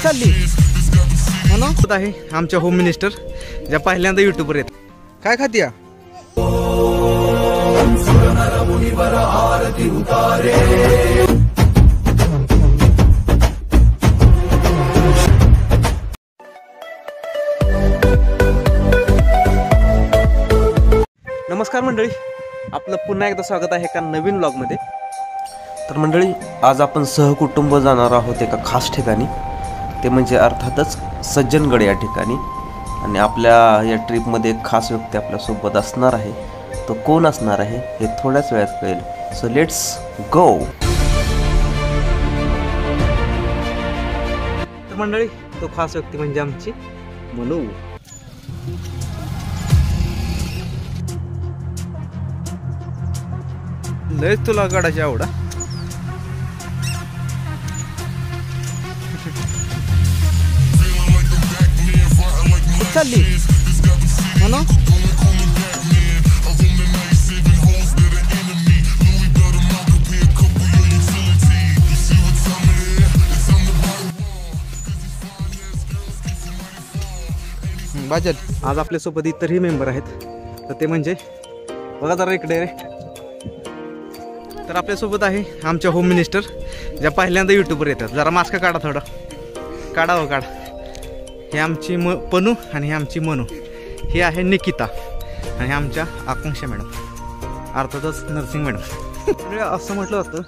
चालली म्हणून आहे आमच्या होम मिनिस्टर ज्या पहिल्यांदा यूट्यूबवर येत काय खात्या नमस्कार मंडळी, आपलं पुन्हा एकदा स्वागत आहे एका नवीन व्लॉगमध्ये. तर मंडळी, आज आपण सहकुटुंब जाणार आहोत एका खास ठिकाणी, ते म्हणजे अर्थातच सज्जनगड या ठिकाणी. आणि आपल्या या ट्रिपमध्ये एक खास व्यक्ती आपल्यासोबत असणार आहे. तो कोण असणार आहे हे थोड्याच वेळात कळेल. So let's go. तर मंडळी, तो खास व्यक्ती म्हणजे आमची मनू. लय तुला गडाची आवडा. चालली म्हणून बाजल. आज आपल्यासोबत इतरही मेंबर आहेत, तर ते म्हणजे बघा जरा इकडे रे. तर आपल्यासोबत आहे आमच्या होम मिनिस्टर ज्या पहिल्यांदा यूट्यूबवर येतात. जरा मास्क काढा, थोडा काढा हो काढा. हे आमची पनू आणि हे आमची मनू. हे आहे निकिता आणि आमच्या आकांक्षा मॅडम, अर्थातच नर्सिंग मॅडम. असं म्हटलं जातं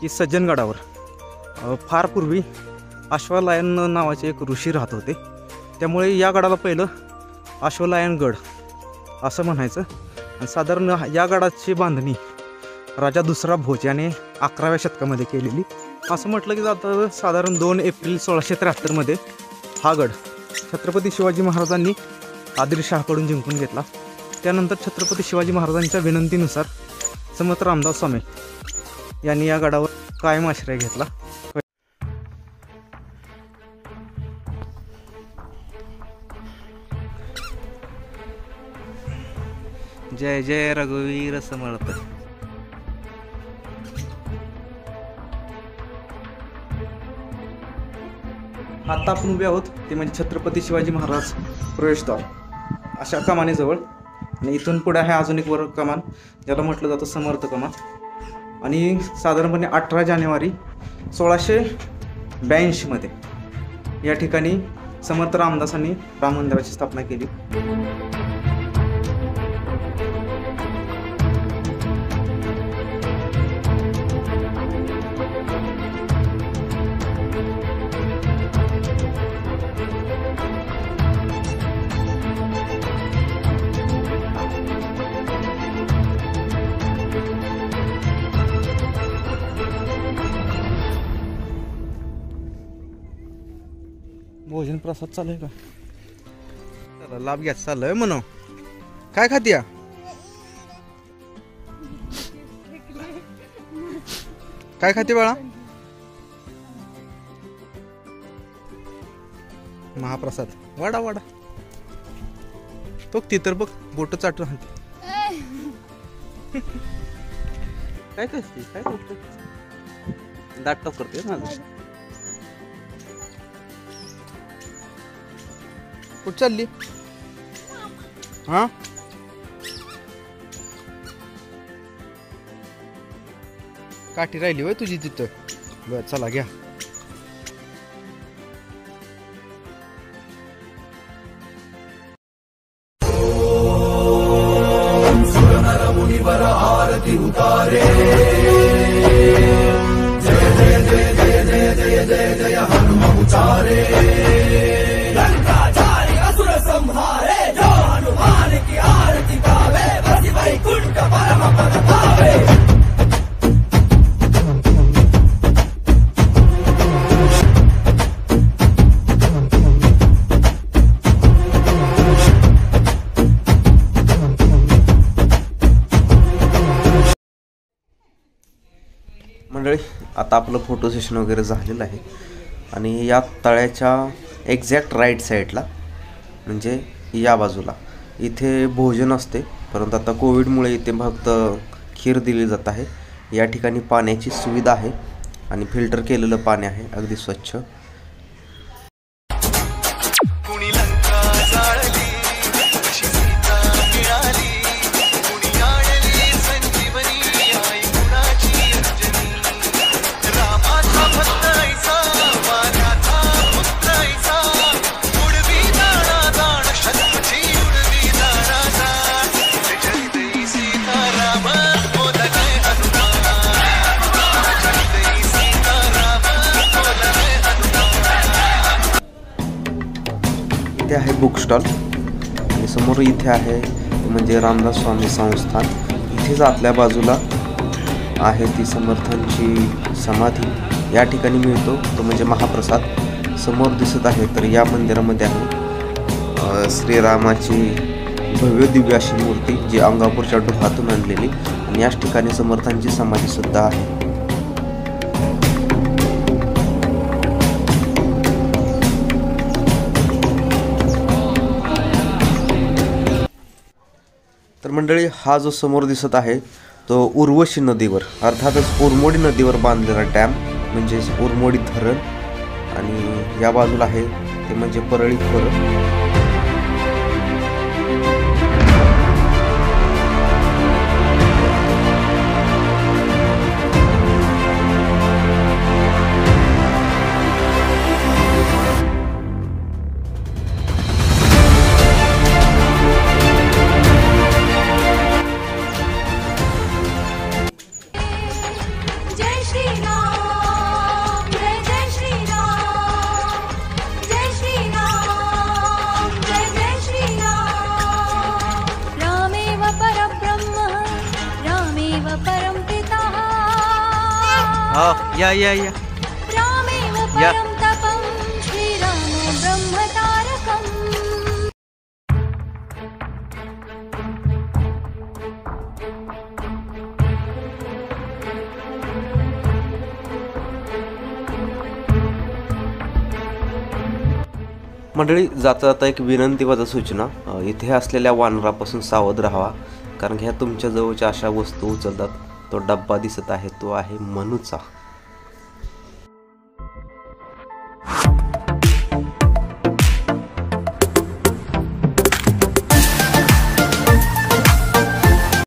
की सज्जनगडावर फार पूर्वी अश्वलायन नावाचे एक ऋषी राहत होते. त्यामुळे या गडाला पहिलं अश्वलायन गड असं म्हणायचं. आणि साधारण या गडाची बांधणी राजा दुसरा भोज याने 11व्या शतकामध्ये केलेली. असं म्हटलं की जातं साधारण 2 एप्रिल 1673 हा गड छत्रपती शिवाजी महाराजांनी आदिलशहाकडून जिंकून घेतला. त्यानंतर छत्रपती शिवाजी महाराजांच्या विनंतीनुसार समर्थ रामदास स्वामी यांनी या गडावर कायम आश्रय घेतला. जय जय रघुवीर समर्थ. आता आपण उभे आहोत ते म्हणजे छत्रपती शिवाजी महाराज प्रवेशद्वार अशा कमानीजवळ. आणि इथून पुढे आहे अजून एक वर कमान ज्याला म्हटलं जातं समर्थ कमान. आणि साधारणपणे 18 जानेवारी 1682 या ठिकाणी समर्थ रामदासांनी राम मंदिराची स्थापना केली. भोजन प्रसाद चालू आहे का? चला लाभ घ्या. चालू म्हणून काय खात्या? काय खाते बाळा? महाप्रसाद. वाडा वाडा तो ती तर बघ बोट चाटून राहते. काय करते? काय करते? दाट टॉप करते ना. कुठं चालली? हा काठी राहिली होय तुझी तिथं. बर चला घ्या. आरती उतारे. जय जय जय जय जय जय जय जय हनुम उचारे. संहारे जो हनुमान की आरती गावे बसी वैकुंठ परम पद पावे. मंडळी, आता आपलं फोटो सेशन वगैरे झालेलं आहे. आणि या तळ्याच्या एक्झॅक्ट राईट साईडला म्हणजे या बाजूला इथे भोजन असते. परंतु आता कोविडमुळे इथे फक्त खीर दिली जात आहे. या ठिकाणी पाण्याची सुविधा आहे आणि फिल्टर केलेलं पाणी आहे, अगदी स्वच्छ. इथे आहे बुक स्टॉल आणि समोर इथे आहे म्हणजे रामदास स्वामी संस्थान. इथेच आतल्या बाजूला आहे ती समर्थांची समाधी या ठिकाणी मिळतो तो म्हणजे महाप्रसाद समोर दिसत आहे. तर या मंदिरामध्ये आहे श्रीरामाची भव्य दिव्य अशी मूर्ती जी अंगापूरच्या डोहातून आणलेली आणि याच ठिकाणी समर्थांची समाधी सुद्धा आहे. तर मंडळी हा जो समोर दिसत आहे तो उर्वशी नदीवर अर्थातच उरमोडी नदीवर बांधलेला डॅम म्हणजेच उरमोडी धरण आणि या बाजूला आहे ते म्हणजे परळी खोरं. या या या या मंडळी जाता जाता एक विनंती व सूचना, इथे असलेल्या वानरापासून सावध राहावा कारण ह्या तुमच्या जवळच्या अशा वस्तू उचलतात. तो डब्बा दिसत आहे तो आहे मनूचा.